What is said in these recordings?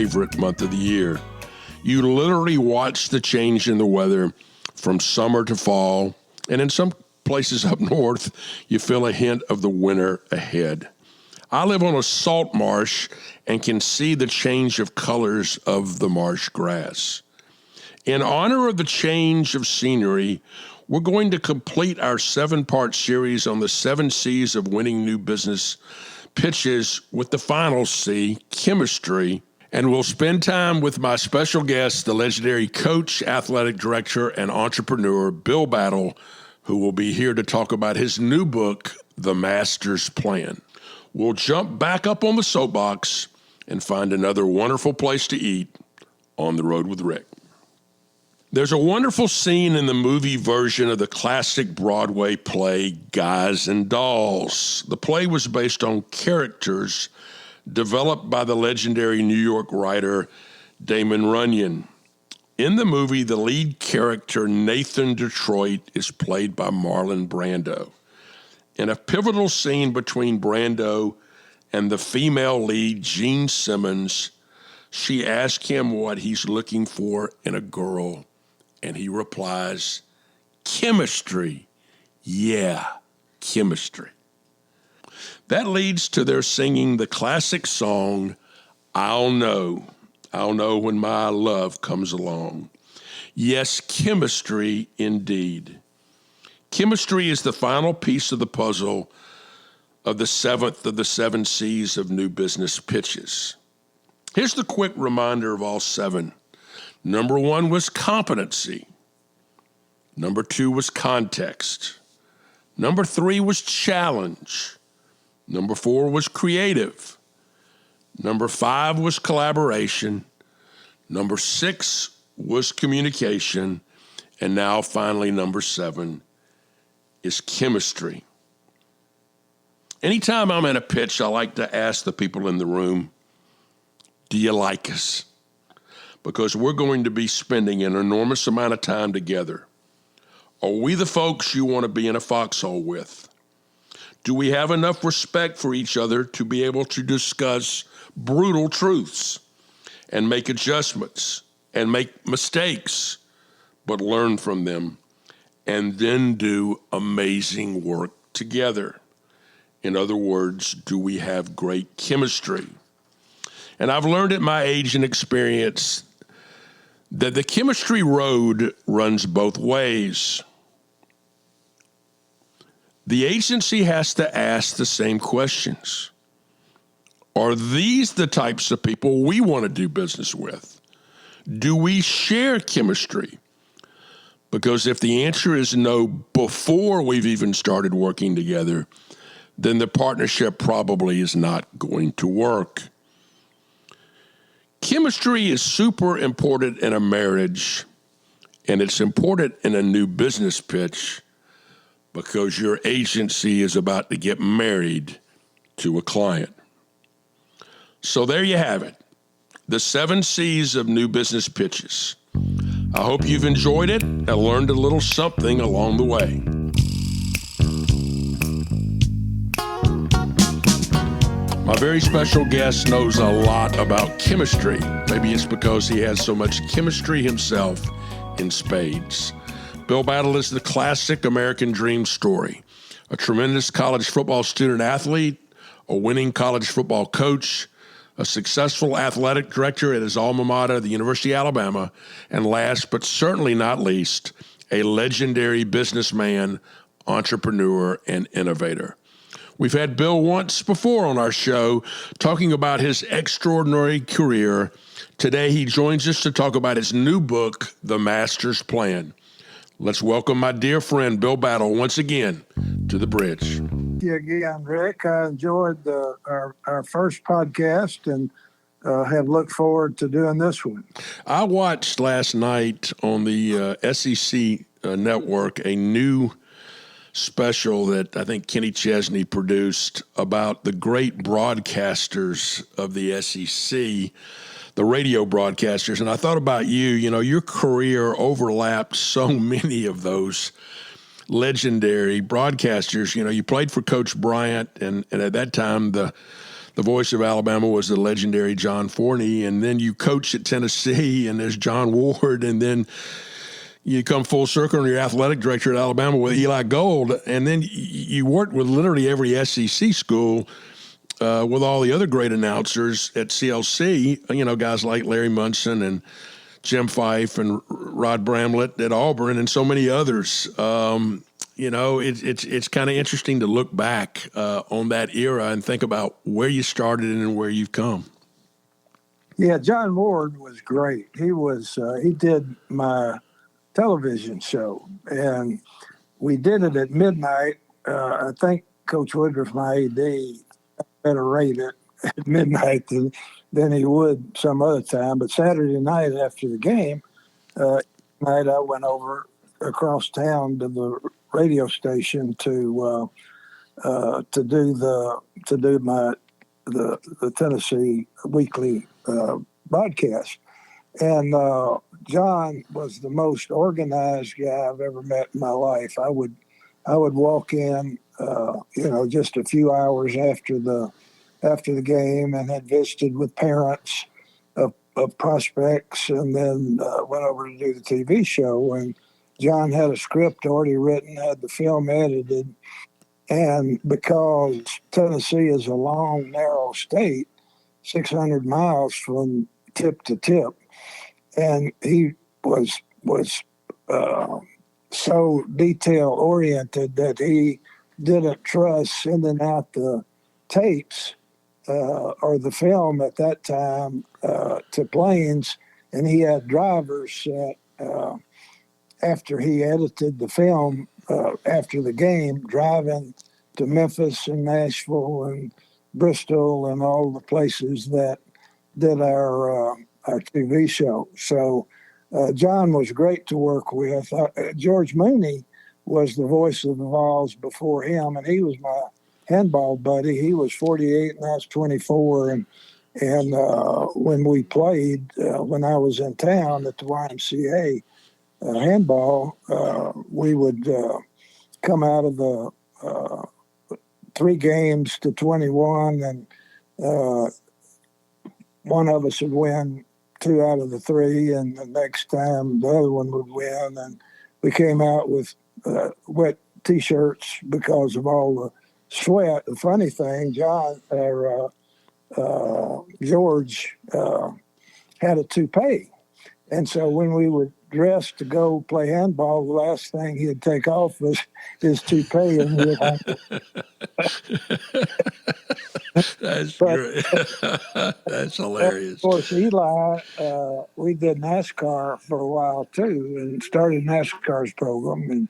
favorite month of the year. You literally watch the change in the weather from summer to fall, and in some places up north, you feel a hint of the winter ahead. I live on a salt marsh and can see the change of colors of the marsh grass. In honor of the change of scenery, we're going to complete our 7-part series on the 7 C's of winning new business pitches with the final C, chemistry. And we'll spend time with my special guest, the legendary coach, athletic director, and entrepreneur, Bill Battle, who will be here to talk about his new book, The Master's Plan. We'll jump back up on the soapbox and find another wonderful place to eat on the road with Rick. There's a wonderful scene in the movie version of the classic Broadway play, Guys and Dolls. The play was based on characters developed by the legendary New York writer Damon Runyon. In the movie, the lead character, Nathan Detroit, is played by Marlon Brando. In a pivotal scene between Brando and the female lead, Gene Simmons, she asks him what he's looking for in a girl, and he replies, chemistry. Yeah, chemistry. That leads to their singing the classic song, I'll know when my love comes along. Yes, chemistry indeed. Chemistry is the final piece of the puzzle of the 7th of the 7 C's of new business pitches. Here's the quick reminder of all 7. Number 1 was competency. Number 2 was context. Number 3 was challenge. Number 4 was creative. Number 5 was collaboration. Number 6 was communication. And now finally, number 7 is chemistry. Anytime I'm in a pitch, I like to ask the people in the room, do you like us? Because we're going to be spending an enormous amount of time together. Are we the folks you want to be in a foxhole with? Do we have enough respect for each other to be able to discuss brutal truths and make adjustments and make mistakes, but learn from them and then do amazing work together? In other words, do we have great chemistry? And I've learned at my age and experience that the chemistry road runs both ways. The agency has to ask the same questions. Are these the types of people we want to do business with? Do we share chemistry? Because if the answer is no before we've even started working together, then the partnership probably is not going to work. Chemistry is super important in a marriage, and it's important in a new business pitch because your agency is about to get married to a client. So there you have it, the 7 C's of new business pitches. I hope you've enjoyed it and learned a little something along the way. My very special guest knows a lot about chemistry. Maybe it's because he has so much chemistry himself in spades. Bill Battle is the classic American dream story. A tremendous college football student athlete, a winning college football coach, a successful athletic director at his alma mater, the University of Alabama, and last but certainly not least, a legendary businessman, entrepreneur, and innovator. We've had Bill once before on our show talking about his extraordinary career. Today, he joins us to talk about his new book, The Master's Plan. Let's welcome my dear friend, Bill Battle, once again to the bridge. Thank you again, Rick. I enjoyed our first podcast and have looked forward to doing this one. I watched last night on the SEC network a new special that I think Kenny Chesney produced about the great broadcasters of the SEC, the radio broadcasters. And I thought about you, your career overlapped so many of those legendary broadcasters. You played for Coach Bryant, and at that time, the the voice of Alabama was the legendary John Forney, and then you coached at Tennessee, and there's John Ward, and then you come full circle and you're athletic director at Alabama with Eli Gold, and then you worked with literally every SEC school with all the other great announcers at CLC, guys like Larry Munson and Jim Fife and Rod Bramlett at Auburn and so many others. It's kind of interesting to look back on that era and think about where you started and where you've come. Yeah, John Ward was great. He did my television show, and we did it at midnight. I think Coach Woodruff, my AD, better rate it at midnight than he would some other time. But Saturday night after the game, I went over across town to the radio station to do the Tennessee weekly broadcast. And John was the most organized guy I've ever met in my life. I would walk in, just a few hours after the game, and had visited with parents of prospects, and then went over to do the TV show. And John had a script already written, had the film edited, and because Tennessee is a long, narrow state, 600 miles from tip to tip, and he was so detail oriented that he didn't trust sending out the tapes or the film at that time to planes, and he had drivers that after he edited the film after the game, driving to Memphis and Nashville and Bristol and all the places that did our TV show. So John was great to work with. George Mooney was the voice of the Vols before him, and he was my handball buddy. He was 48 and I was 24. And when we played, when I was in town at the YMCA handball, we would come out of the 3 games to 21, and one of us would win 2 out of the 3, and the next time the other one would win. And we came out with wet T-shirts because of all the sweat. The funny thing, George had a toupee. And so when we would dress to go play handball, the last thing he'd take off was his toupee. And he'd have That's great. That's hilarious. Of course, Eli, we did NASCAR for a while too, and started NASCAR's program. And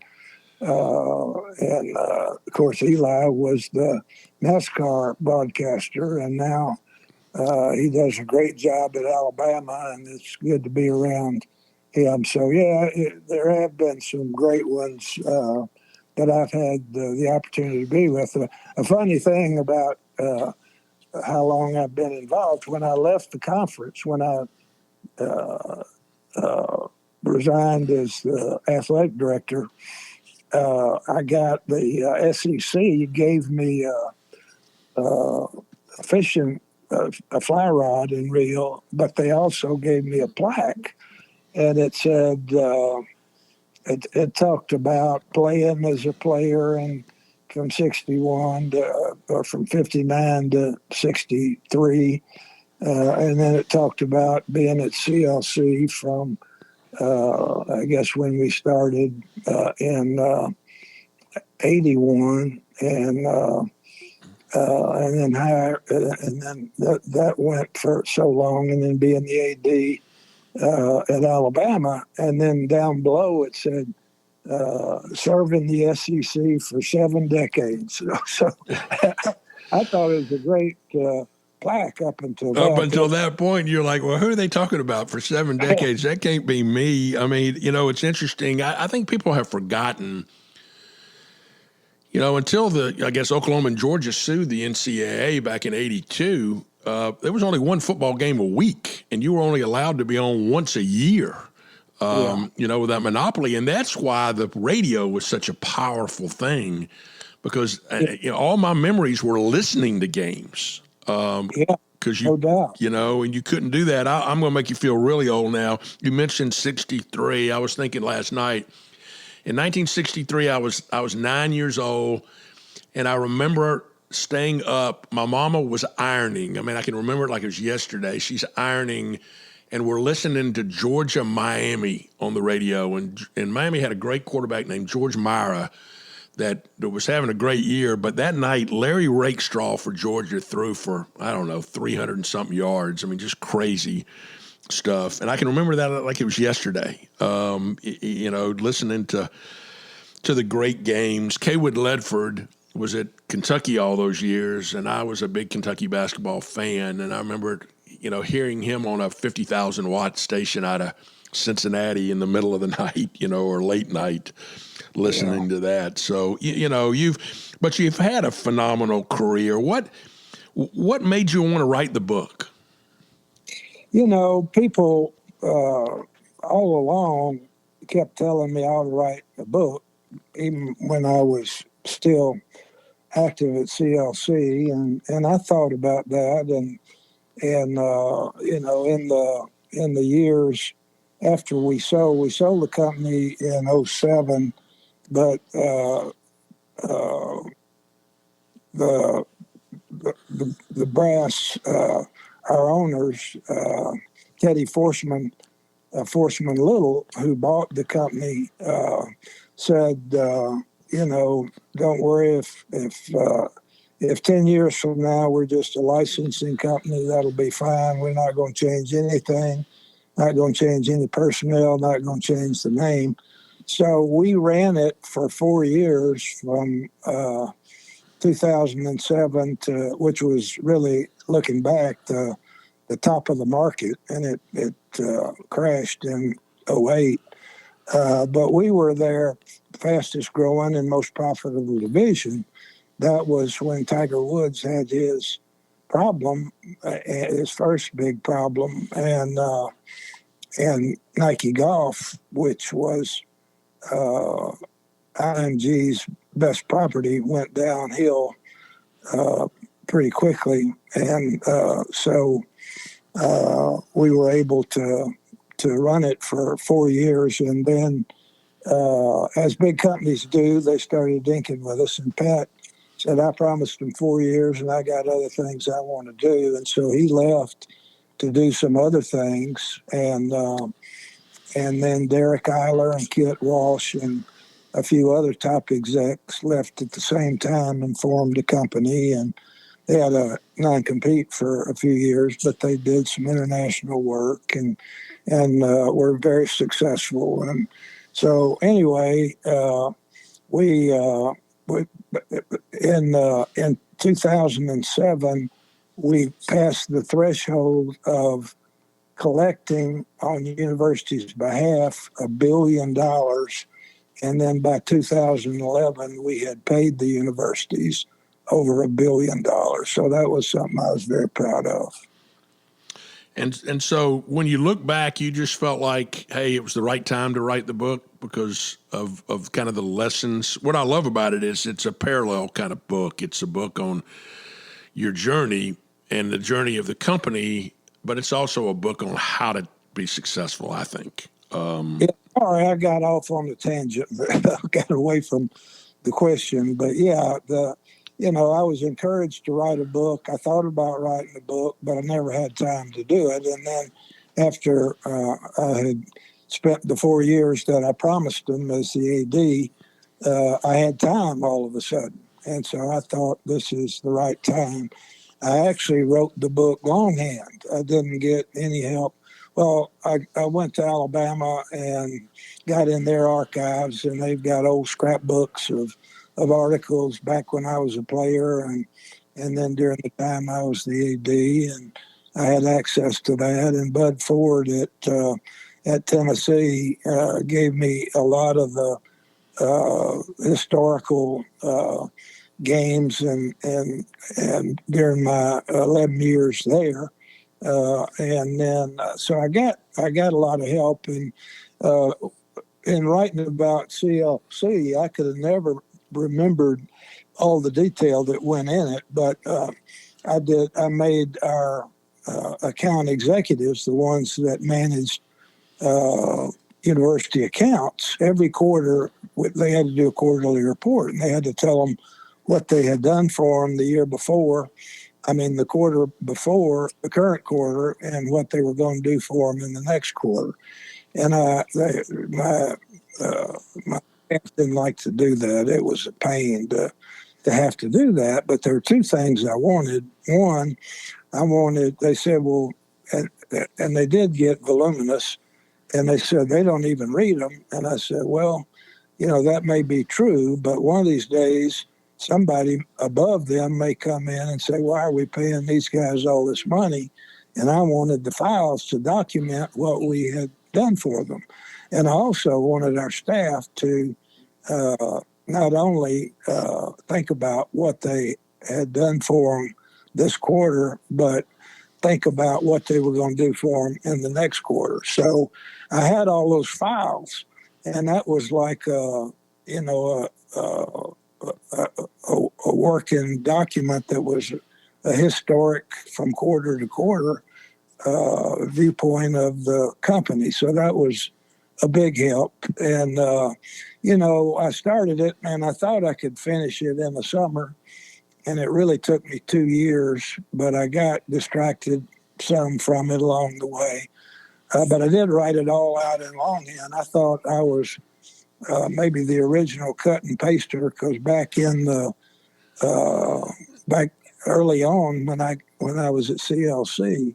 of course, Eli was the NASCAR broadcaster, and now he does a great job at Alabama, and it's good to be around him. So, there have been some great ones that I've had the opportunity to be with. A funny thing about how long I've been involved, when I left the conference, when I resigned as the athletic director, I got the SEC gave me a fishing a fly rod and reel, but they also gave me a plaque, and it said it talked about playing as a player and from 61 to or from 59 to 63, and then it talked about being at CLC from I guess when we started in 81, and then that went for so long, and then being the AD at Alabama, and then down below it said serving the SEC for 7 decades. So I thought it was a great plaque up until that point. You're like, well, who are they talking about for 7 decades? That can't be me. I mean, it's interesting. I think people have forgotten. Until Oklahoma and Georgia sued the NCAA back in '82, there was only one football game a week, and you were only allowed to be on once a year. With that monopoly, and that's why the radio was such a powerful thing, because all my memories were listening to games. Yeah, because no doubt. and you couldn't do that. I'm going to make you feel really old now. You mentioned 63. I was thinking last night. In 1963, I was 9 years old, and I remember staying up. My mama was ironing. I mean, I can remember it like it was yesterday. She's ironing, and we're listening to Georgia Miami on the radio. And Miami had a great quarterback named George Myra that was having a great year. But that night, Larry Rakestraw for Georgia threw for, I don't know, 300 and something yards. I mean, just crazy stuff. And I can remember that like it was yesterday, listening to the great games. Kaywood Ledford was at Kentucky all those years, and I was a big Kentucky basketball fan. And I remember, hearing him on a 50,000-watt station out of Cincinnati in the middle of the night, or late night, listening to that. So, you've had a phenomenal career. What made you want to write the book? People all along kept telling me I ought to write a book, even when I was still active at CLC, and I thought about that, and in the years after we sold the company in '07, but the the brass, our owners, Teddy Forsman Little, who bought the company, said, don't worry if 10 years from now we're just a licensing company, that'll be fine. We're not going to change anything, not going to change any personnel, not going to change the name. So we ran it for 4 years from 2007 to, which was really, looking back, the top of the market, and it crashed in '08. But we were their fastest growing and most profitable division. That was when Tiger Woods had his problem, his first big problem, and Nike Golf, which was IMG's best property, went downhill pretty quickly, and so we were able to run it for 4 years, and then as big companies do, they started dinking with us. And Pat said, I promised him 4 years, and I got other things I want to do, and so he left to do some other things, and then Derek Eiler and Kit Walsh and a few other top execs left at the same time and formed a company, and they had a non-compete for a few years, but they did some international work and were very successful. And so anyway, we in 2007 we passed the threshold of collecting on the university's behalf $1 billion. And then by 2011, we had paid the universities over $1 billion. So that was something I was very proud of. And so when you look back, you just felt like, hey, it was the right time to write the book because of kind of the lessons. What I love about it is it's a parallel kind of book. It's a book on your journey and the journey of the company, but it's also a book on how to be successful, I think. Yeah, sorry, I got off on the tangent, but I got away from the question. But yeah, I was encouraged to write a book. I thought about writing a book, but I never had time to do it. And then after I had spent the 4 years that I promised them as the AD, I had time all of a sudden. And so I thought this is the right time. I actually wrote the book longhand. I didn't get any help. Well, I went to Alabama and got in their archives, and they've got old scrapbooks of articles back when I was a player, and then during the time I was the AD, and I had access to that. And Bud Ford at Tennessee gave me a lot of the historical games, and during my 11 years there. And then so I got a lot of help in writing about CLC. I could have never remembered all the detail that went in it, but I made our account executives, the ones that managed uh, university accounts, every quarter. They had to do a quarterly report, and they had to tell them what they had done for them the year before. I mean, the quarter before the current quarter, and what they were going to do for them in the next quarter. And my staff didn't like to do that. It was a pain to have to do that. But there were two things I wanted. One, they said, well, and they did get voluminous, and they said they don't even read them. And I said, well, that may be true, but one of these days, somebody above them may come in and say, why are we paying these guys all this money? And I wanted the files to document what we had done for them. And I also wanted our staff to not only think about what they had done for them this quarter, but think about what they were going to do for them in the next quarter. So I had all those files, and that was like a working document that was a historic from quarter to quarter viewpoint of the company. So that was a big help. And I started it, and I thought I could finish it in the summer, and it really took me 2 years, but I got distracted some from it along the way. But I did write it all out in longhand. I thought I was maybe the original cut and paster, because back early on when I was at CLC,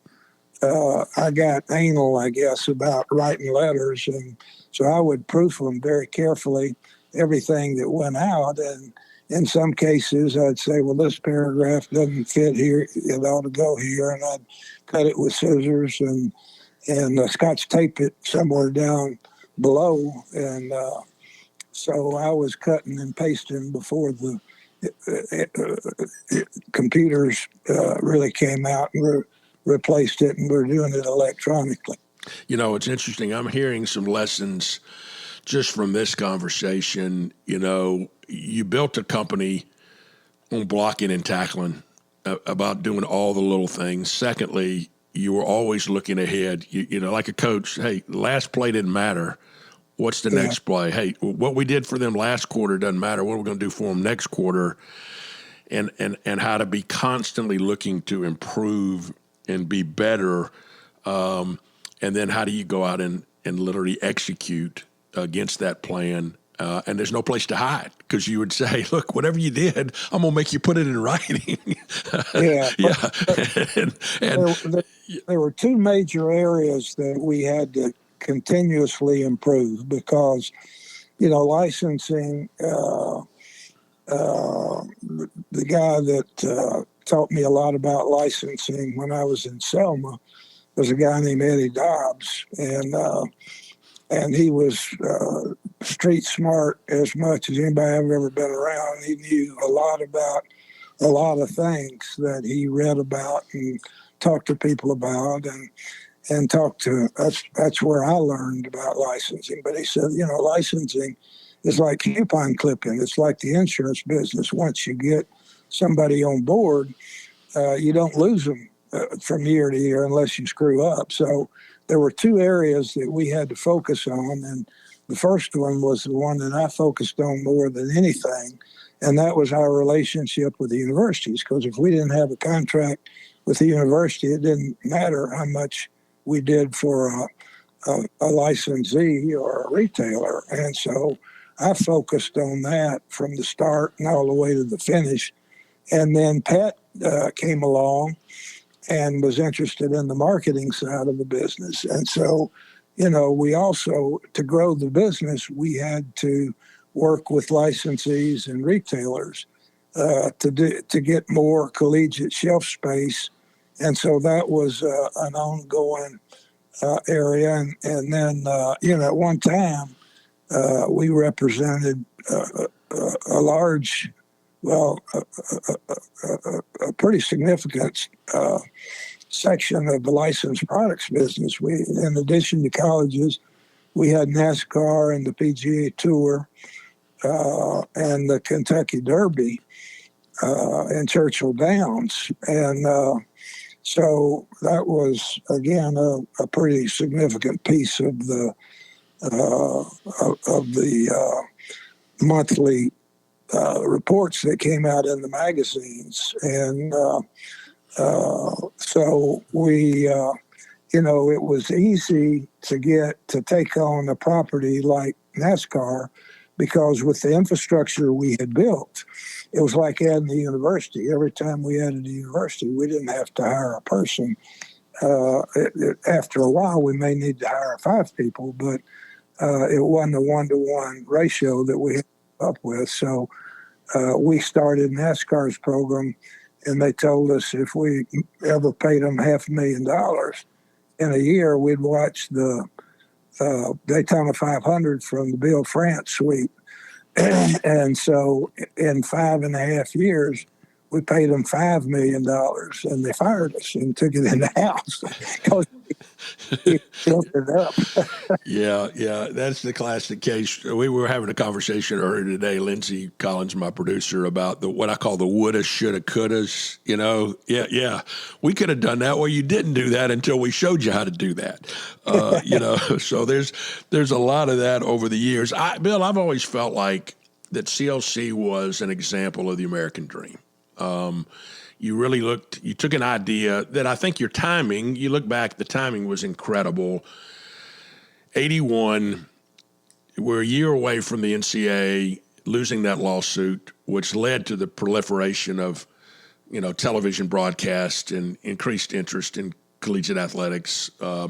I got anal, I guess, about writing letters, and so I would proof them very carefully, everything that went out. And in some cases, I'd say, well, this paragraph doesn't fit here; it ought to go here, and I'd cut it with scissors and Scotch tape it somewhere down below. And so I was cutting and pasting before the computers really came out and replaced it, and we're doing it electronically. It's interesting. I'm hearing some lessons just from this conversation. You built a company on blocking and tackling, about doing all the little things. Secondly, you were always looking ahead. Like a coach, hey, last play didn't matter. What's the next play? Hey, what we did for them last quarter doesn't matter. What are we going to do for them next quarter? And how to be constantly looking to improve and be better. And then how do you go out and literally execute against that plan? And there's no place to hide, because you would say, look, whatever you did, I'm going to make you put it in writing. Yeah. And there were two major areas that we had to continuously improve, because, licensing, the guy that taught me a lot about licensing when I was in Selma was a guy named Eddie Dobbs. And he was street smart as much as anybody I've ever been around. He knew a lot about a lot of things that he read about and talked to people about, and talked to us. That's where I learned about licensing. But he said, licensing is like coupon clipping. It's like the insurance business. Once you get somebody on board, you don't lose them from year to year unless you screw up. So there were two areas that we had to focus on, and the first one was the one that I focused on more than anything, and that was our relationship with the universities. Because if we didn't have a contract with the university, it didn't matter how much we did for a licensee or a retailer. And so I focused on that from the start and all the way to the finish. And then Pat came along and was interested in the marketing side of the business. And so, we also, to grow the business, we had to work with licensees and retailers to get more collegiate shelf space. And so that was an ongoing area. And then, at one time, we represented a large, well, a pretty significant section of the licensed products business. We, in addition to colleges, we had NASCAR and the PGA Tour and the Kentucky Derby. in Churchill Downs. And so that was, again, a pretty significant piece of the monthly reports that came out in the magazines. And so we, it was easy to take on a property like NASCAR because with the infrastructure we had built, it was like adding a university. Every time we added a university, we didn't have to hire a person. After a while, we may need to hire 5 people, but it wasn't a 1-to-1 ratio that we had up with. So we started NASCAR's program, and they told us if we ever paid them $500,000 in a year, we'd watch the Daytona 500 from the Bill France suite. And so in 5.5 years, we paid them $5 million, and they fired us and took it in the house because we built it up. Yeah, that's the classic case. We were having a conversation earlier today, Lindsey Collins, my producer, about what I call the woulda, shoulda, couldas. Yeah, we could have done that. Well, you didn't do that until we showed you how to do that. So there's a lot of that over the years. Bill, I've always felt like that CLC was an example of the American dream. You took an idea that I think you look back, the timing was incredible. 81, we're a year away from the NCAA losing that lawsuit, which led to the proliferation of, television broadcast and increased interest in collegiate athletics. I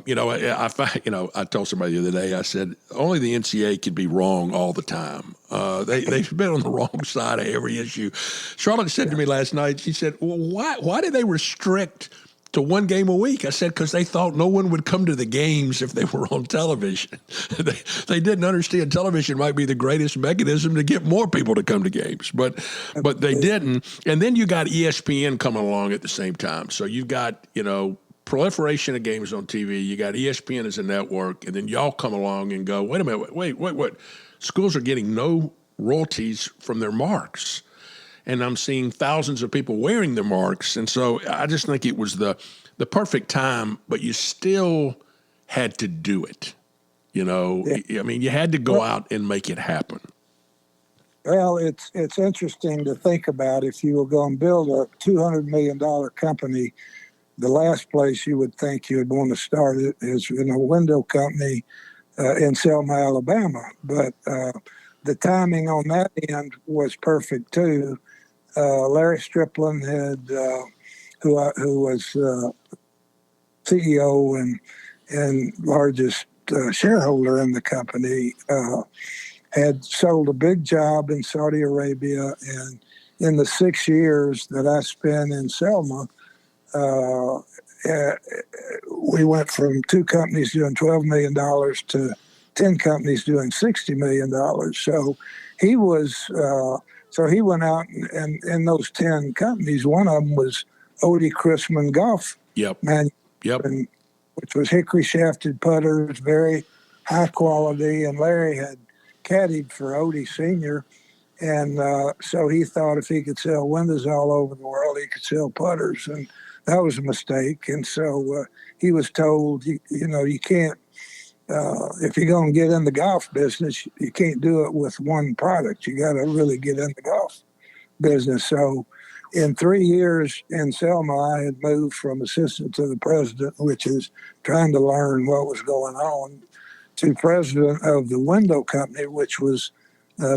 told somebody the other day, I said, only the NCAA could be wrong all the time. They've been on the wrong side of every issue. Charlotte said to me last night, she said, well, why did they restrict to 1 game a week? I said, because they thought no one would come to the games if they were on television. They didn't understand television might be the greatest mechanism to get more people to come to games, but they didn't. And then you got ESPN coming along at the same time. So you've got, proliferation of games on TV. You got ESPN as a network, and then y'all come along and go, wait a minute, wait. Schools are getting no royalties from their marks. And I'm seeing thousands of people wearing their marks. And so I just think it was the perfect time, but you still had to do it. I mean, you had to go out and make it happen. Well, it's interesting to think about. If you were going to build a $200 million company, the last place you would think you would want to start it is in a window company in Selma, Alabama. But the timing on that end was perfect too. Larry Striplin who was CEO and largest shareholder in the company, had sold a big job in Saudi Arabia. And in the 6 years that I spent in Selma, we went from 2 companies doing $12 million to 10 companies doing $60 million. So he went out and in those 10 companies, one of them was Odie Chrisman Golf Manufacturing, which was hickory shafted putters, very high quality. And Larry had caddied for Odie Sr. And so he thought if he could sell windows all over the world, he could sell putters. And that was a mistake. And so he was told, you can't, if you're going to get in the golf business, you can't do it with one product. You got to really get in the golf business. So in 3 years in Selma, I had moved from assistant to the president, which is trying to learn what was going on, to president of the window company, which was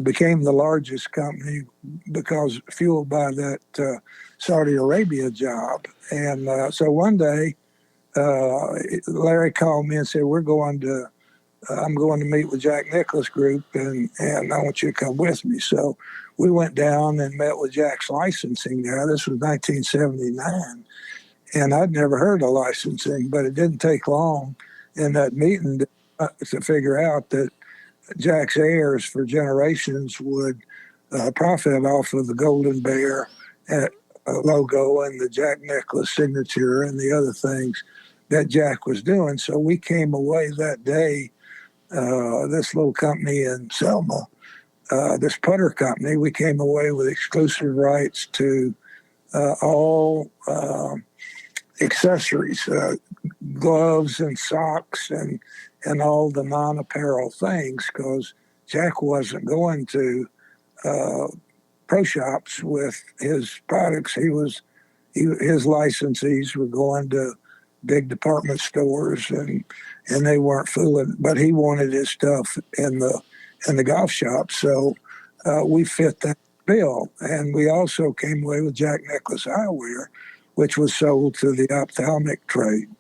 became the largest company because fueled by that Saudi Arabia job. And so one day, Larry called me and said, I'm going to meet with Jack Nicklaus Group, and I want you to come with me. So we went down and met with Jack's licensing guy. This was 1979. And I'd never heard of licensing, but it didn't take long in that meeting to figure out that Jack's heirs for generations would profit off of the Golden Bear logo and the Jack Nicklaus signature and the other things that Jack was doing. So we came away that day, this little company in Selma, this putter company, we came away with exclusive rights to all accessories, gloves and socks and all the non-apparel things, because Jack wasn't going to pro shops with his products. His licensees were going to big department stores, and they weren't fooling. But he wanted his stuff in the golf shop, so we fit that bill. And we also came away with Jack Nicklaus eyewear, which was sold to the ophthalmic trade.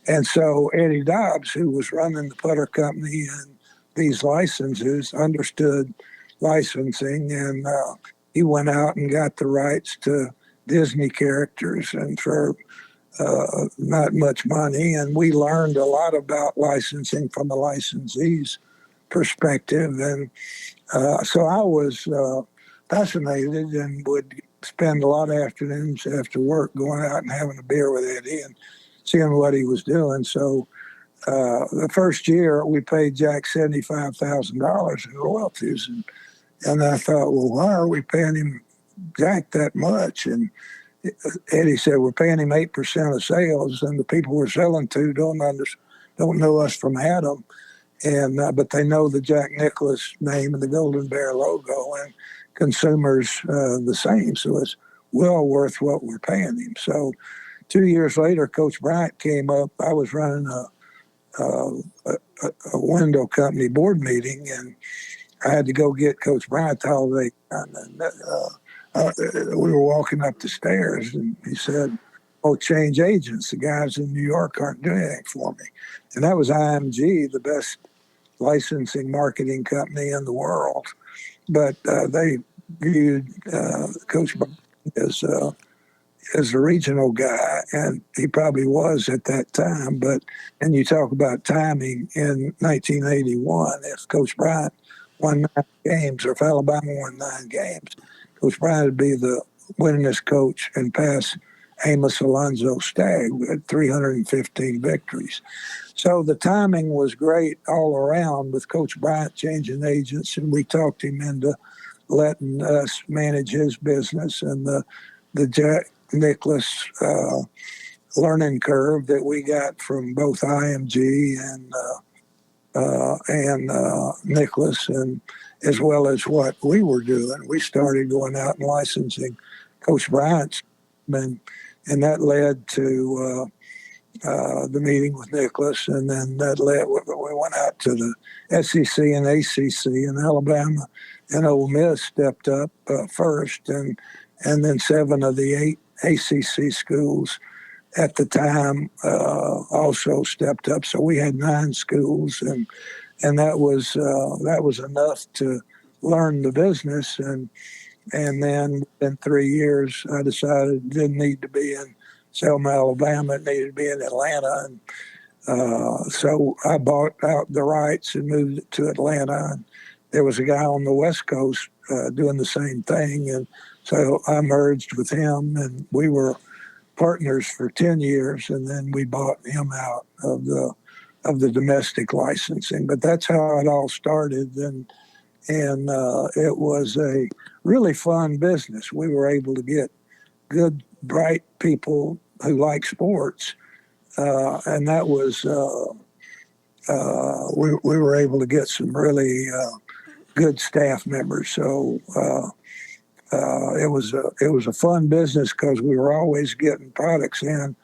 And so Eddie Dobbs, who was running the putter company and these licenses, understood licensing, and he went out and got the rights to Disney characters, and for not much money. And we learned a lot about licensing from the licensee's perspective. And so I was fascinated and would spend a lot of afternoons after work going out and having a beer with Eddie and seeing what he was doing. So the first year we paid Jack $75,000 in royalties. And I thought, well, why are we paying him Jack that much? And Eddie said, we're paying him 8% of sales, and the people we're selling to don't know us from Adam. And but they know the Jack Nicklaus name and the Golden Bear logo, and consumers the same. So it's well worth what we're paying him. So 2 years later, Coach Bryant came up. I was running a window company board meeting, and I had to go get Coach Bryant the holiday. We were walking up the stairs, and he said, "Oh, change agents. The guys in New York aren't doing anything for me." And that was IMG, the best licensing marketing company in the world. But they viewed Coach Bryant as a regional guy, and he probably was at that time. But and you talk about timing in 1981, if Coach Bryant won 9 games, or if Alabama won 9 games, Coach Bryant would be the winningest coach and pass Amos Alonzo Stagg with 315 victories. So the timing was great all around, with Coach Bryant changing agents, and we talked him into letting us manage his business, and the Jack Nicklaus learning curve that we got from both IMG and Nicklaus, and as well as what we were doing. We started going out and licensing Coach Bryant's, and that led to the meeting with Nicklaus, and then that led, we went out to the SEC and ACC, and Alabama and Ole Miss stepped up first, and then 7 of the 8 ACC schools at the time also stepped up. So we had 9 schools, and that was enough to learn the business. And then in 3 years, I decided it didn't need to be in Selma, Alabama. It needed to be in Atlanta. And so I bought out the rights and moved it to Atlanta. And there was a guy on the West Coast doing the same thing. And so I merged with him, and we were partners for 10 years. And then we bought him out of the domestic licensing. But that's how it all started. And it was a really fun business. We were able to get good, bright people who like sports, and that was we were able to get some really good staff members. So it was a fun business, because we were always getting products in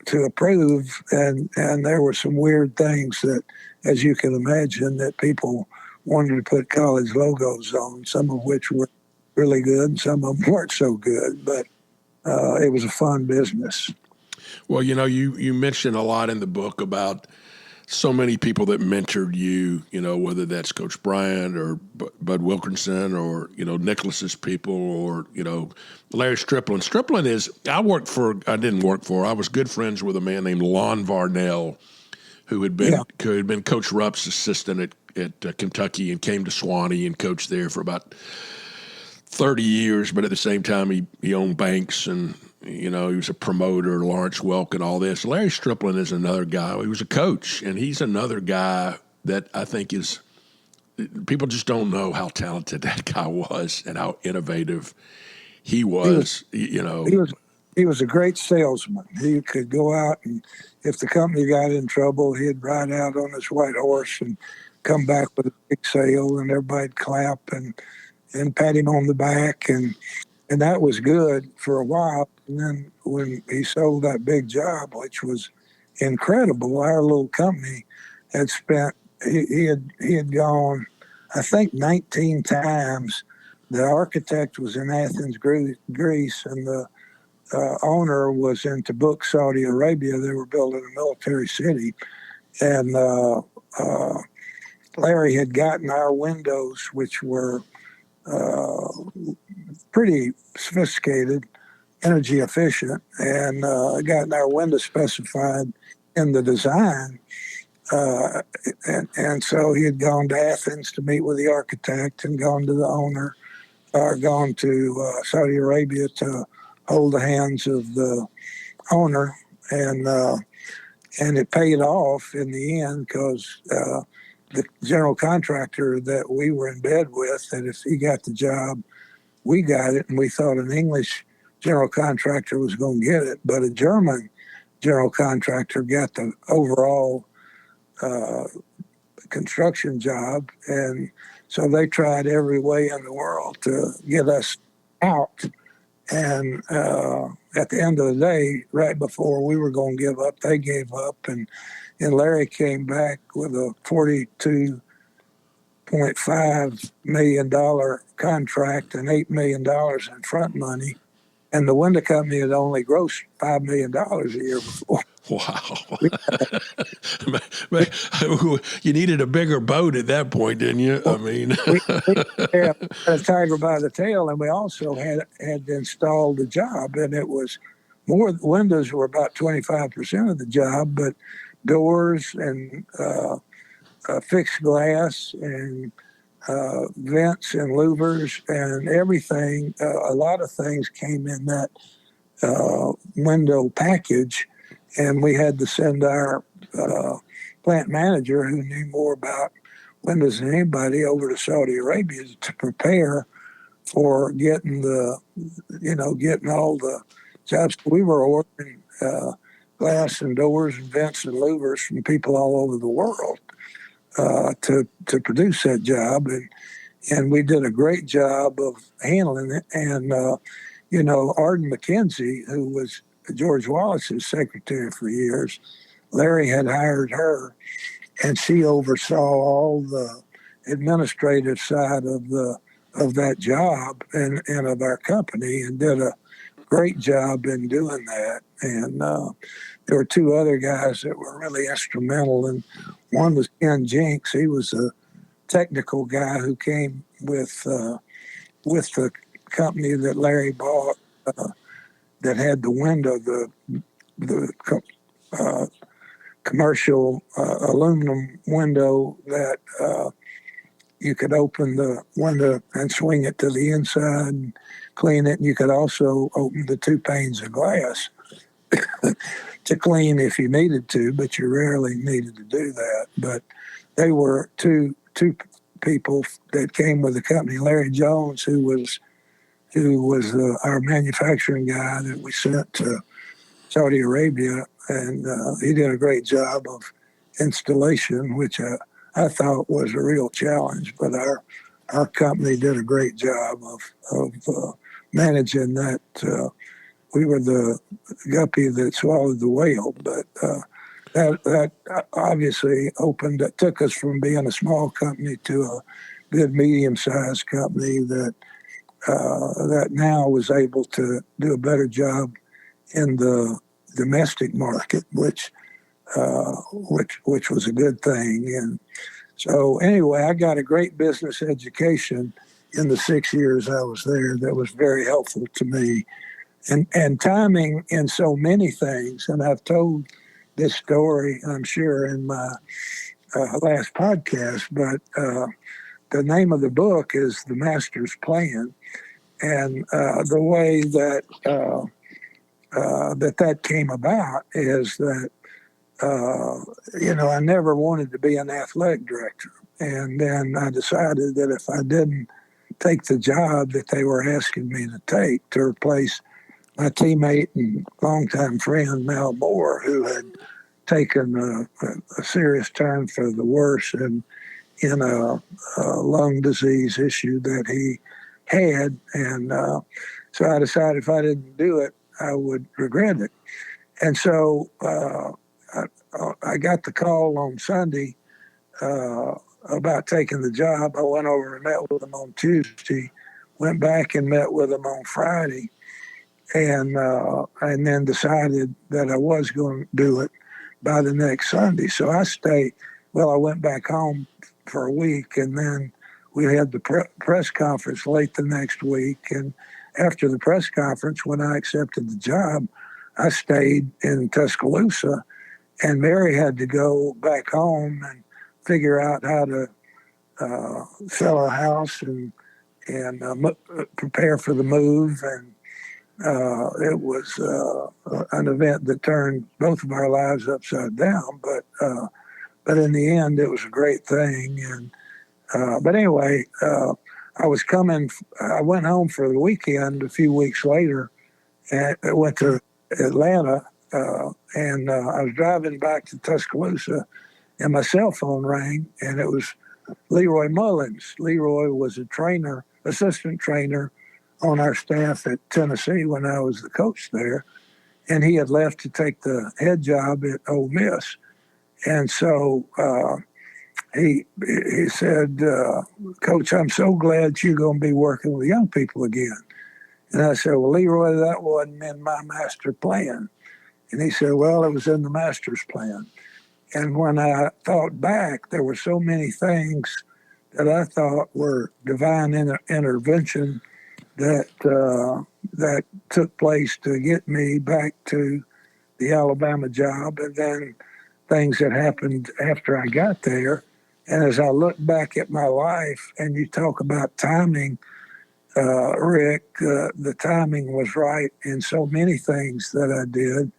to approve, and there were some weird things that, as you can imagine, that people wanted to put college logos on, some of which were really good and some of them weren't so good, but it was a fun business. Well, you mentioned a lot in the book about so many people that mentored you, whether that's Coach Bryant or Bud Wilkinson or, Nicklaus's people or, Larry Striplin. Striplin I was good friends with a man named Lon Varnell, who had been Coach Rupp's assistant at Kentucky and came to Swanee and coached there for about 30 years. But at the same time, he owned banks, and, he was a promoter, Lawrence Welk and all this. Larry Striplin is another guy. He was a coach, and he's another guy that I think is people just don't know how talented that guy was and how innovative he He was was. he was he was a great salesman. He could go out, and if the company got in trouble, he'd ride out on his white horse and come back with a big sale, and everybody'd clap and pat him on the back, and that was good for a while. And then when he sold that big job, which was incredible, our little company had spent he had gone, I think, 19 times. The architect was in Athens, Greece, and the owner was in Tabuk, Saudi Arabia. They were building a military city, and Larry had gotten our windows, which were uh, pretty sophisticated, energy efficient, and gotten our windows specified in the design. Uh, and so he had gone to Athens to meet with the architect and gone to the owner, or gone to Saudi Arabia to hold the hands of the owner, and uh, and it paid off in the end because the general contractor that we were in bed with, that if he got the job, we got it, and we thought an English general contractor was going to get it, but a German general contractor got the overall uh, construction job, and so they tried every way in the world to get us out. And at the end of the day, right before we were going to give up, they gave up, and Larry came back with a $42.5 million contract and $8 million in front money, and the window company had only grossed $5 million a year before. Wow. You needed a bigger boat at that point, didn't you? I mean, We had a tiger by the tail, and we also had installed the job, and it was more. Windows were about 25% of the job, but doors and fixed glass and vents and louvers and everything. A lot of things came in that window package, and we had to send our plant manager, who knew more about windows than anybody, over to Saudi Arabia to prepare for getting all the jobs. We were ordering glass and doors and vents and louvers from people all over the world to produce that job, and we did a great job of handling it. And Arden McKenzie, who was George Wallace's secretary for years, Larry had hired her, and she oversaw all the administrative side of that job and of our company, and did a great job in doing that. And there were two other guys that were really instrumental, and one was Ken Jinks. He was a technical guy who came with the company that Larry bought, that had the window, the uh, commercial aluminum window that you could open the window and swing it to the inside and clean it. And you could also open the two panes of glass to clean if you needed to, but you rarely needed to do that. But they were two people that came with the company. Larry Jones, who was our manufacturing guy that we sent to Saudi Arabia, and he did a great job of installation, which I thought was a real challenge. But our company did a great job of managing that. We were the guppy that swallowed the whale, but that obviously took us from being a small company to a good medium-sized company that now was able to do a better job in the domestic market, which was a good thing. And so anyway, I got a great business education in the 6 years I was there that was very helpful to me. And timing in so many things. And I've told this story, I'm sure, in my last podcast, but the name of the book is The Master's Plan. And the way that came about is that, I never wanted to be an athletic director. And then I decided that if I didn't take the job that they were asking me to take to replace my teammate and longtime friend Mel Moore, who had taken a serious turn for the worse in a lung disease issue that he had. And so I decided if I didn't do it, I would regret it. And so I got the call on Sunday about taking the job. I went over and met with them on Tuesday, went back and met with them on Friday, and then decided that I was going to do it by the next Sunday. So I stayed. Well, I went back home for a week, and then we had the press conference late the next week. And after the press conference, when I accepted the job, I stayed in Tuscaloosa, and Mary had to go back home and figure out how to sell her house and prepare for the move. And it was an event that turned both of our lives upside down. But in the end, it was a great thing. And but anyway, I was coming. I went home for the weekend a few weeks later, and I went to Atlanta. And I was driving back to Tuscaloosa, and my cell phone rang, and it was Leroy Mullins. Leroy was a trainer, assistant trainer on our staff at Tennessee when I was the coach there, and he had left to take the head job at Ole Miss. And so he said, Coach, I'm so glad you're going to be working with young people again. And I said, well, Leroy, that wasn't in my master plan. And he said, well, it was in the master's plan. And when I thought back, there were so many things that I thought were divine intervention that took place to get me back to the Alabama job, and then things that happened after I got there. And as I look back at my life, and you talk about timing, Rick, the timing was right in so many things that I did.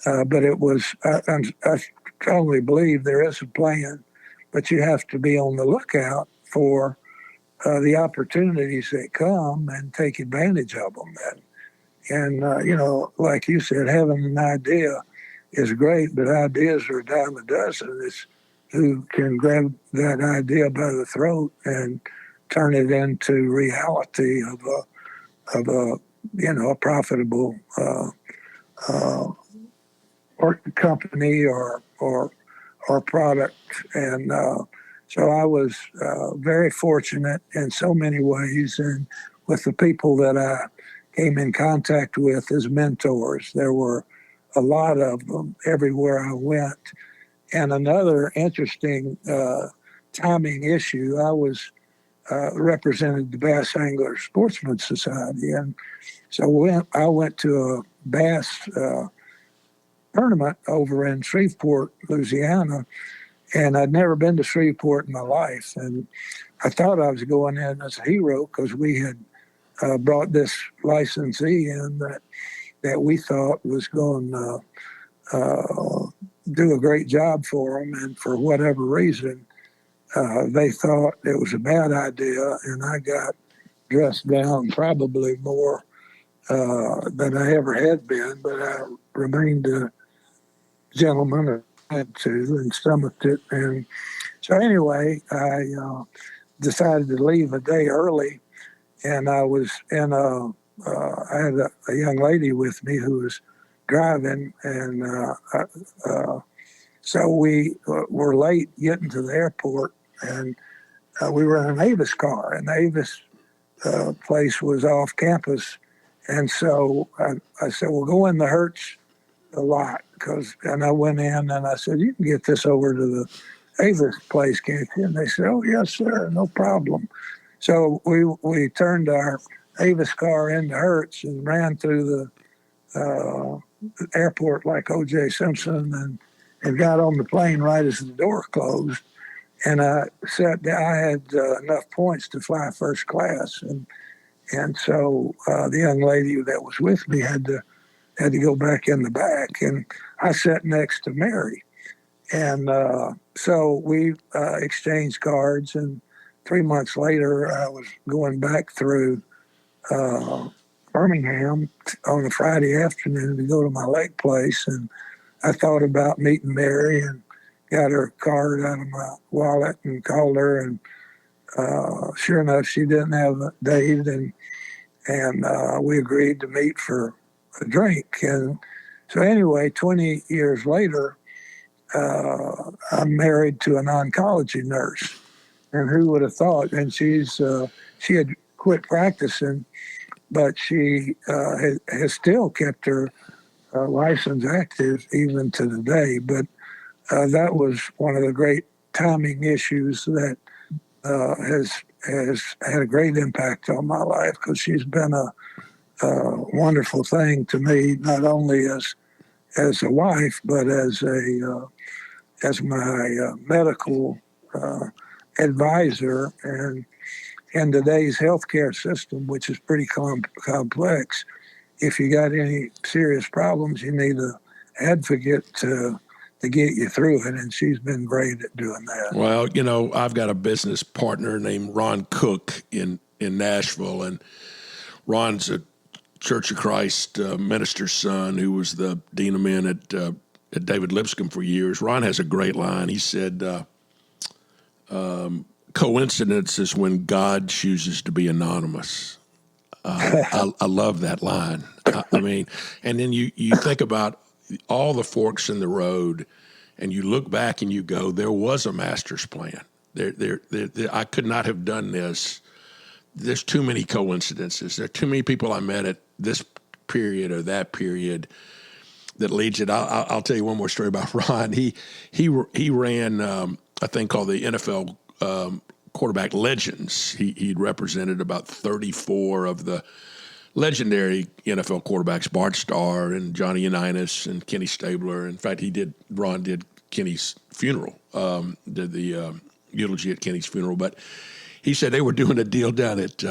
But it was, I strongly believe there is a plan, but you have to be on the lookout for the opportunities that come and take advantage of them. And you know, like you said, having an idea is great, but ideas are a dime a dozen. It's who can grab that idea by the throat and turn it into reality of a you know, a profitable or company or product. And so I was very fortunate in so many ways, and with the people that I came in contact with as mentors, there were a lot of them everywhere I went. And another interesting timing issue, I was represented the Bass Angler Sportsman Society, and so I went to a bass tournament over in Shreveport, Louisiana, and I'd never been to Shreveport in my life. And I thought I was going in as a hero because we had brought this licensee in that we thought was going to do a great job for them. And for whatever reason, they thought it was a bad idea, and I got dressed down probably more than I ever had been, but I remained a gentleman I had to and stomached it. And so anyway, I decided to leave a day early, and I was in I had a young lady with me who was driving, and so we were late getting to the airport, and we were in an Avis car, and the Avis place was off campus. And so I said, well, go in the Hertz a lot, and I went in and I said, you can get this over to the Avis place, can't you? And they said, oh, yes, sir, no problem. So we turned our Avis car into Hertz and ran through the airport like O.J. Simpson and got on the plane right as the door closed. And I sat down. I had enough points to fly first class, and so the young lady that was with me had to go back in the back, and I sat next to Mary. And so we exchanged cards. And 3 months later, I was going back through Birmingham on a Friday afternoon to go to my lake place. And I thought about meeting Mary and got her card out of my wallet and called her. And sure enough, she didn't have a date. And we agreed to meet for a drink. And so anyway, 20 years later, I'm married to an oncology nurse. And who would have thought? And she had quit practicing, but she has still kept her license active even to today. But that was one of the great timing issues that has had a great impact on my life, because she's been a wonderful thing to me, not only as a wife, but as my medical advisor. And in today's healthcare system, which is pretty complex, if you got any serious problems, you need an advocate to get you through it. And she's been great at doing that. Well, I've got a business partner named Ron Cook in Nashville, and Ron's a Church of Christ minister's son who was the dean of men at David Lipscomb for years. Ron has a great line. He said, coincidence is when God chooses to be anonymous. I love that line. I mean, and then you think about all the forks in the road, and you look back and you go, there was a master's plan. There, I could not have done this. There's too many coincidences. There are too many people I met at this period or that period that leads it. I'll tell you one more story about Ron. He ran a thing called the NFL Quarterback Legends. He'd represented about 34 of the legendary NFL quarterbacks, Bart Starr and Johnny Unitas and Kenny Stabler. In fact, Ron did Kenny's funeral, did the eulogy at Kenny's funeral. But he said they were doing a deal down at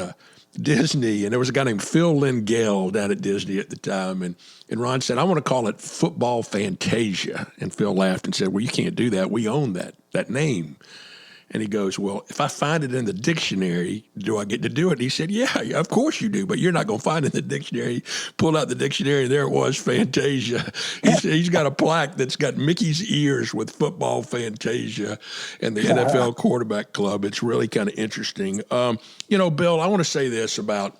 Disney, and there was a guy named Phil Lingell down at Disney at the time. And Ron said, I want to call it Football Fantasia. And Phil laughed and said, well, you can't do that. We own that name. And he goes, well, if I find it in the dictionary, do I get to do it? And he said, yeah, of course you do, but you're not going to find it in the dictionary. Pulled out the dictionary, and there it was, Fantasia. He's got a plaque that's got Mickey's ears with Football Fantasia and the NFL Quarterback Club. It's really kind of interesting. Bill, I want to say this about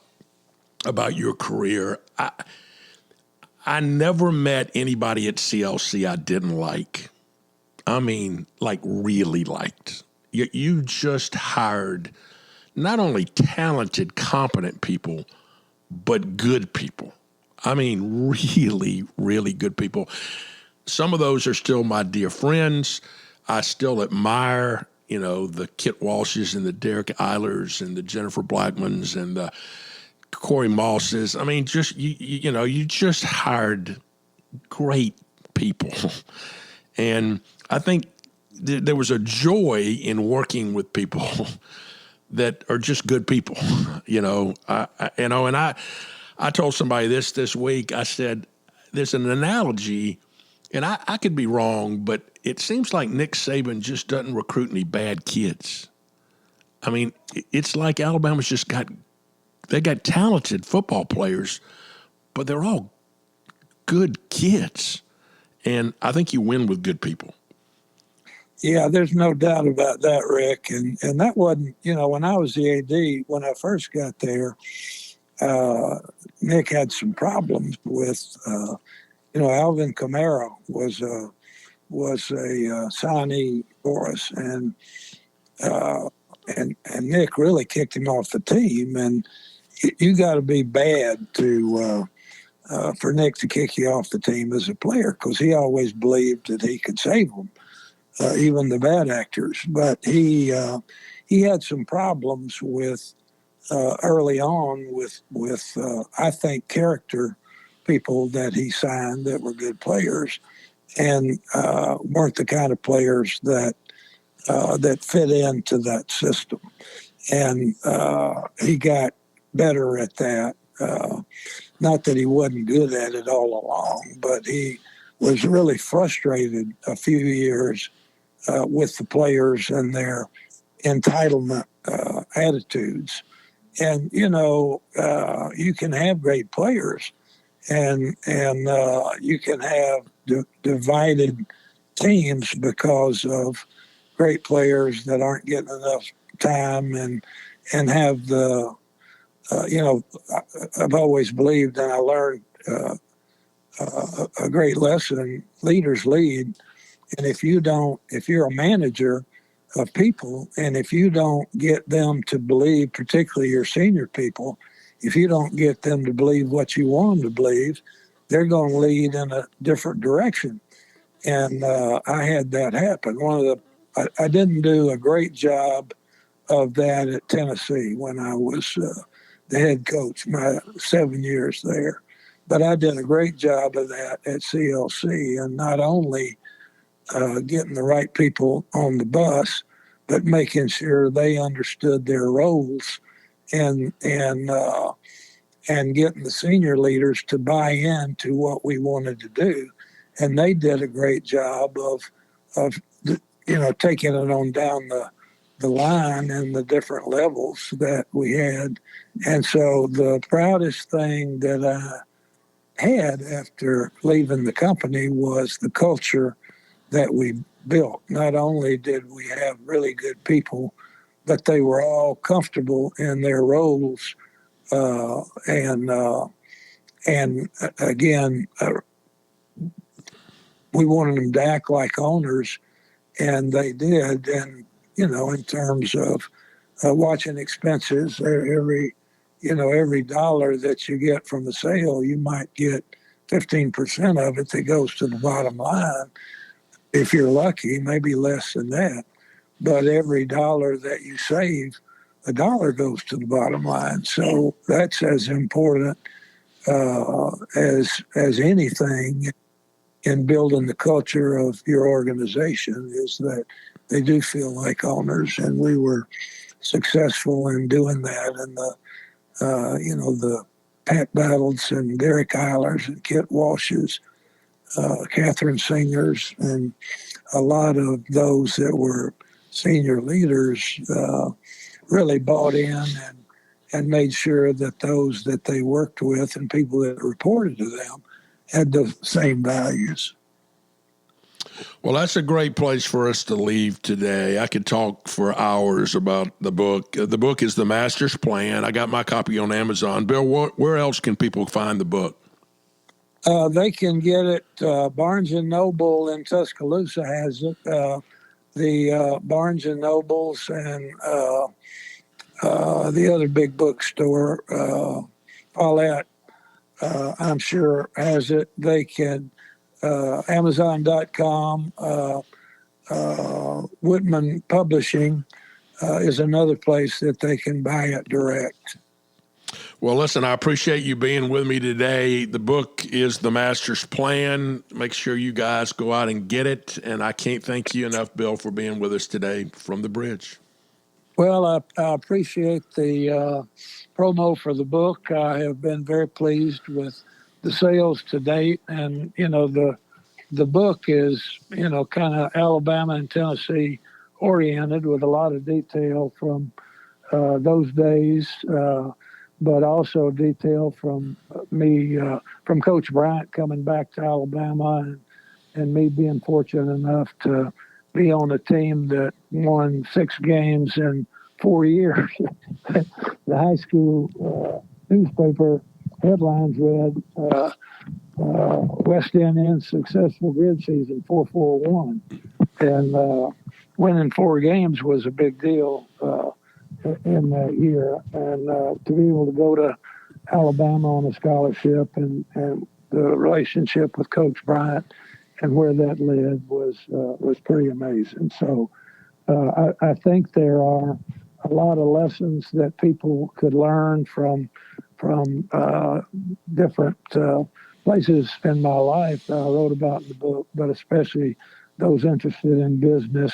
your career. I never met anybody at CLC I didn't like. I mean, like really liked. You just hired not only talented, competent people, but good people. I mean, really, really good people. Some of those are still my dear friends. I still admire, the Kit Walshes and the Derek Eilers and the Jennifer Blackmans and the Corey Mosses. I mean, just, you just hired great people. And I think there was a joy in working with people that are just good people, and I told somebody this week. I said, there's an analogy, and I could be wrong, but it seems like Nick Saban just doesn't recruit any bad kids. I mean, it's like Alabama's they got talented football players, but they're all good kids. And I think you win with good people. Yeah, there's no doubt about that, Rick. And that wasn't, when I was the AD, when I first got there, Nick had some problems with, Alvin Kamara was a signee for us, and Nick really kicked him off the team. And you got to be bad to for Nick to kick you off the team as a player, because he always believed that he could save them. Even the bad actors. But he had some problems with early on with I think character people that he signed that were good players, and weren't the kind of players that fit into that system. And he got better at that. Not that he wasn't good at it all along, but he was really frustrated a few years with the players and their entitlement attitudes. And you can have great players, and you can have divided teams because of great players that aren't getting enough time and have the I've always believed, and I learned a great lesson: leaders lead. And if you're a manager of people, and if you don't get them to believe, particularly your senior people, if you don't get them to believe what you want them to believe, they're going to lead in a different direction. And I had that happen. I didn't do a great job of that at Tennessee when I was the head coach, my 7 years there. But I did a great job of that at CLC, and not only getting the right people on the bus, but making sure they understood their roles, and getting the senior leaders to buy into what we wanted to do. And they did a great job of taking it on down the line and the different levels that we had. And so the proudest thing that I had after leaving the company was the culture that we built. Not only did we have really good people, but they were all comfortable in their roles. And again, we wanted them to act like owners, and they did. And in terms of watching expenses, every dollar that you get from the sale, you might get 15% of it that goes to the bottom line. If you're lucky, maybe less than that. But every dollar that you save, a dollar goes to the bottom line. So that's as important as anything in building the culture of your organization, is that they do feel like owners, and we were successful in doing that. And the Pat Battles and Derek Eilers and Kit Walsh's, Catherine Singers, and a lot of those that were senior leaders really bought in and made sure that those that they worked with and people that reported to them had the same values. Well, that's a great place for us to leave today. I could talk for hours about the book. The book is The Master's Plan. I got my copy on Amazon. Bill, where else can people find the book? They can get it. Barnes & Noble in Tuscaloosa has it. The Barnes & Nobles and the other big bookstore, Paulette, I'm sure has it. They can, Amazon.com, Whitman Publishing is another place that they can buy it direct. Well, listen, I appreciate you being with me today. The book is The Master's Plan. Make sure you guys go out and get it. And I can't thank you enough, Bill, for being with us today from the bridge. Well, I appreciate the promo for the book. I have been very pleased with the sales to date. And, the book is, kind of Alabama and Tennessee oriented, with a lot of detail from those days, but also detail from me, from Coach Bryant coming back to Alabama, and me being fortunate enough to be on a team that won 6 games in 4 years. The high school newspaper headlines read, West Indians successful grid season 4-4-1, and winning 4 games was a big deal in that year. And to be able to go to Alabama on a scholarship, and the relationship with Coach Bryant and where that led was pretty amazing. So I think there are a lot of lessons that people could learn from different places in my life that I wrote about in the book, but especially those interested in business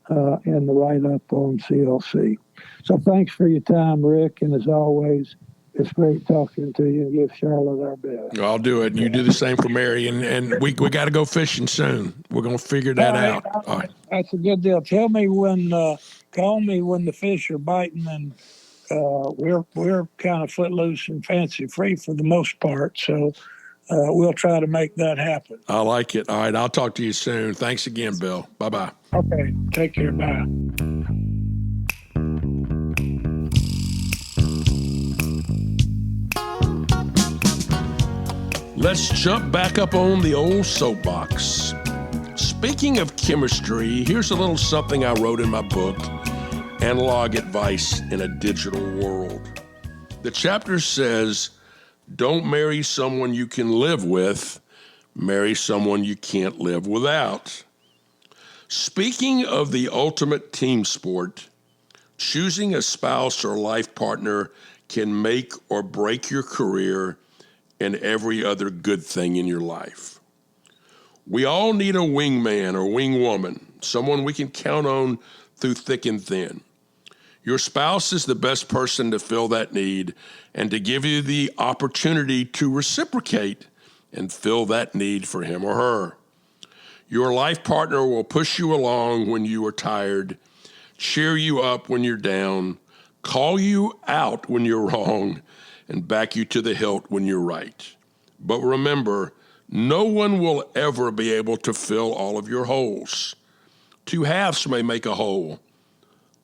in the write-up on CLC. So thanks for your time, Rick, and as always, It's great talking to you, and give Charlotte our best. I'll do it. And you do the same for Mary. And we got to go fishing soon. We're going to figure All that right, out. All right. that's a good deal. Call me when the fish are biting, and we're kind of footloose and fancy free for the most part. So we'll try to make that happen. I like it. All right. I'll talk to you soon. Thanks again, Bill. Bye-bye. Okay, take care. Bye. Let's jump back up on the old soapbox. Speaking of chemistry, here's a little something I wrote in my book, Analog Advice in a Digital World. The chapter says, don't marry someone you can live with, marry someone you can't live without. Speaking of the ultimate team sport, choosing a spouse or life partner can make or break your career and every other good thing in your life. We all need a wingman or wingwoman, someone we can count on through thick and thin. Your spouse is the best person to fill that need and to give you the opportunity to reciprocate and fill that need for him or her. Your life partner will push you along when you are tired, cheer you up when you're down, call you out when you're wrong, and back you to the hilt when you're right. But remember, no one will ever be able to fill all of your holes. Two halves may make a whole,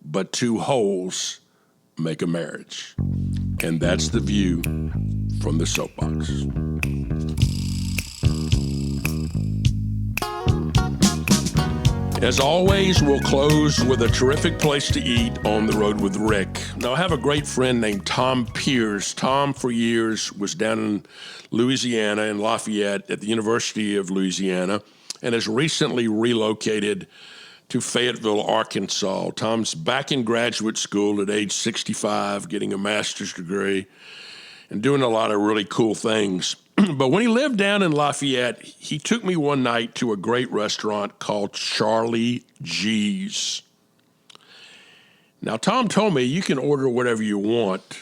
but two wholes make a marriage. And that's the view from the soapbox. As always, we'll close with a terrific place to eat on the road with Rick. Now, I have a great friend named Tom Pierce. Tom, for years, was down in Louisiana, in Lafayette, at the University of Louisiana, and has recently relocated to Fayetteville, Arkansas. Tom's back in graduate school at age 65, getting a master's degree and doing a lot of really cool things. But when he lived down in Lafayette, he took me one night to a great restaurant called Charlie G's. Now, Tom told me you can order whatever you want,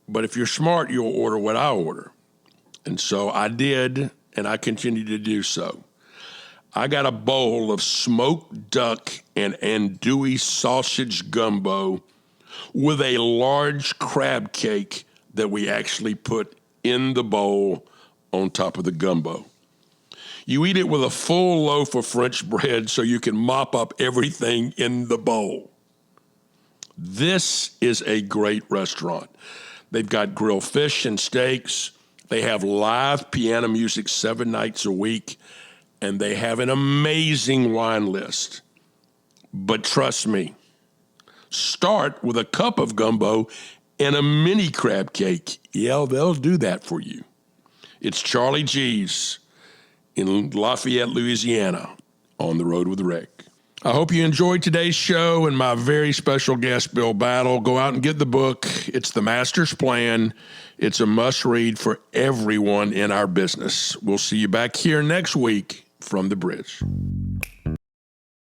but if you're smart, you'll order what I order. And so I did, and I continue to do so. I got a bowl of smoked duck and andouille sausage gumbo with a large crab cake that we actually put in the bowl on top of the gumbo. You eat it with a full loaf of French bread so you can mop up everything in the bowl. This is a great restaurant. They've got grilled fish and steaks. They have live piano music 7 nights a week, and they have an amazing wine list. But trust me, start with a cup of gumbo and a mini crab cake. Yeah, they'll do that for you. It's Charlie G's in Lafayette, Louisiana, on the road with Rick. I hope you enjoyed today's show and my very special guest, Bill Battle. Go out and get the book. It's The Master's Plan. It's a must-read for everyone in our business. We'll see you back here next week from the bridge.